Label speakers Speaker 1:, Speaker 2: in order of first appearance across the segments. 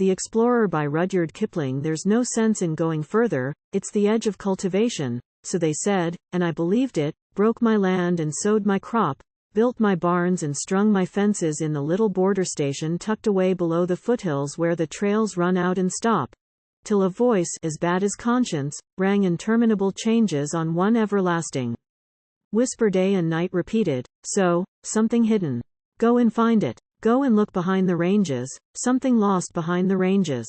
Speaker 1: The Explorer by Rudyard Kipling. There's no sense in going further, it's the edge of cultivation, so they said, and I believed it, broke my land and sowed my crop, built my barns and strung my fences in the little border station tucked away below the foothills where the trails run out and stop, till a voice, as bad as conscience, rang interminable changes on one everlasting whisper day and night repeated, so, something hidden. Go and find it. Go and look behind the ranges, something lost behind the ranges.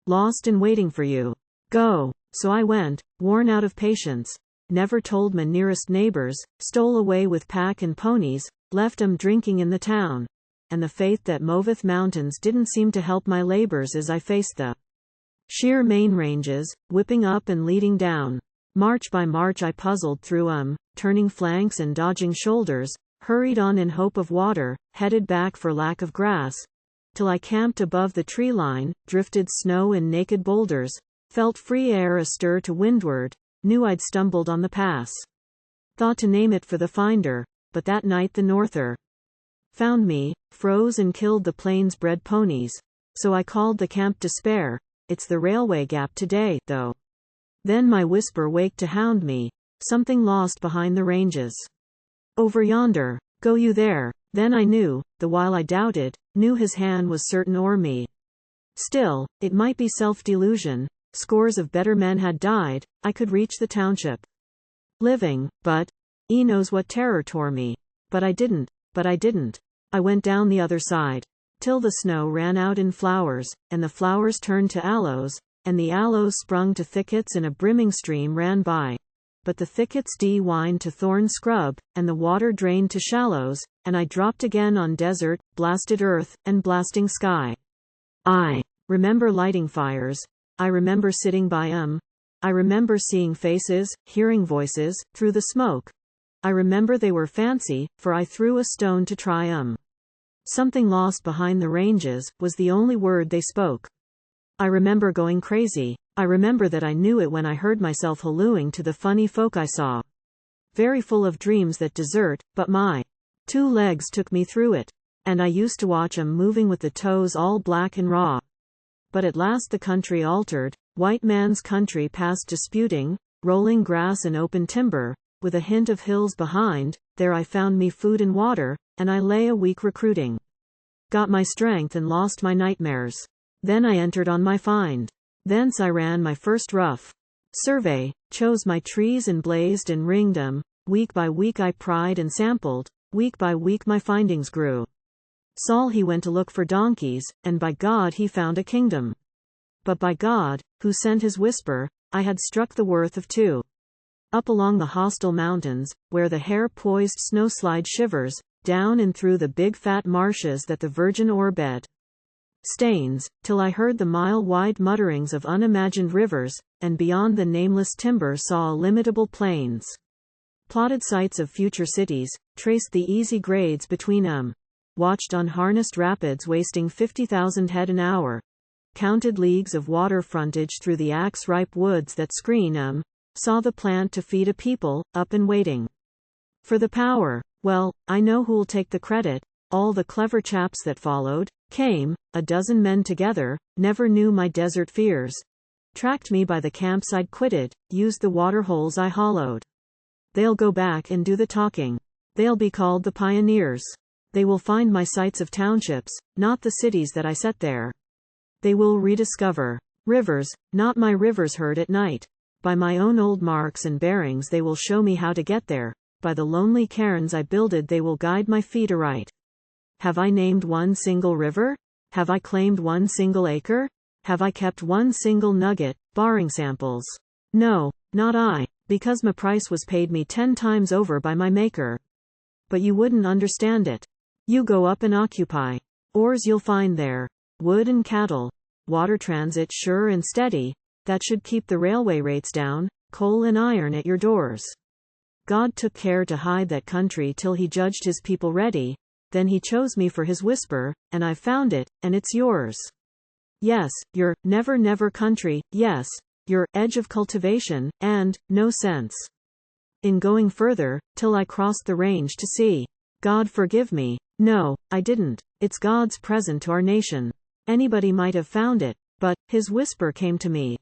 Speaker 1: Lost and waiting for you. Go. So I went, worn out of patience, never told my nearest neighbours, stole away with pack and ponies, left 'em drinking in the town. And the faith that moveth mountains didn't seem to help my labours as I faced the sheer main ranges, whipping up and leading down. March by march I puzzled through 'em, turning flanks and dodging shoulders, hurried on in hope of water, headed back for lack of grass, till I camped above the tree line, drifted snow and naked boulders, felt free air astir to windward, knew I'd stumbled on the pass. Thought to name it for the finder, but that night the norther found me, froze and killed the plains-bred ponies, so I called the camp despair. It's the railway gap today, though. Then my whisper waked to hound me, something lost behind the ranges. Over yonder, go you there. Then I knew, the while I doubted, knew his hand was certain o'er me. Still, it might be self-delusion, scores of better men had died, I could reach the township living, but, knows what terror tore me. But I didn't. I went down the other side, till the snow ran out in flowers, and the flowers turned to aloes, and the aloes sprung to thickets and a brimming stream ran by. But the thickets de-wined to thorn scrub, and the water drained to shallows, and I dropped again on desert, blasted earth, and blasting sky. I remember lighting fires. I remember sitting by 'em. I remember seeing faces, hearing voices, through the smoke. I remember they were fancy, for I threw a stone to try 'em. Something lost behind the ranges, was the only word they spoke. I remember going crazy. I remember that I knew it when I heard myself hallooing to the funny folk I saw. Very full of dreams that desert, but my 2 legs took me through it. And I used to watch 'em moving with the toes all black and raw. But at last the country altered, white man's country past disputing, rolling grass and open timber, with a hint of hills behind. There I found me food and water, and I lay a week recruiting. Got my strength and lost my nightmares. Then I entered on my find. Thence I ran my first rough survey, chose my trees and blazed and ringed 'em. Week by week I pried and sampled, week by week my findings grew. Saul he went to look for donkeys, and by God he found a kingdom. But by God, who sent his whisper, I had struck the worth of 2. Up along the hostile mountains, where the hair-poised snowslide shivers, down and through the big fat marshes that the virgin ore-bed stains, till I heard the mile-wide mutterings of unimagined rivers, and beyond the nameless timber saw illimitable plains. Plotted sites of future cities, traced the easy grades between 'em. Watched unharnessed rapids wasting 50,000 head an hour. Counted leagues of water frontage through the axe-ripe woods that screen 'em. Saw the plant to feed a people, up and waiting for the power. Well, I know who'll take the credit. All the clever chaps that followed, came, a dozen men together, never knew my desert fears. Tracked me by the camps I'd quitted, used the water holes I hollowed. They'll go back and do the talking. They'll be called the pioneers. They will find my sites of townships, not the cities that I set there. They will rediscover rivers, not my rivers heard at night. By my own old marks and bearings they will show me how to get there. By the lonely cairns I builded they will guide my feet aright. Have I named one single river? Have I claimed one single acre? Have I kept one single nugget, barring samples? No, not I, because my price was paid me 10 times over by my maker. But you wouldn't understand it. You go up and occupy. Ores you'll find there. Wood and cattle. Water transit sure and steady. That should keep the railway rates down. Coal and iron at your doors. God took care to hide that country till he judged his people ready. Then he chose me for his whisper, and I've found it, and it's yours. Yes, your never country, yes, your edge of cultivation, and no sense in going further, till I crossed the range to see. God forgive me. No, I didn't. It's God's present to our nation. Anybody might have found it, but, his whisper came to me,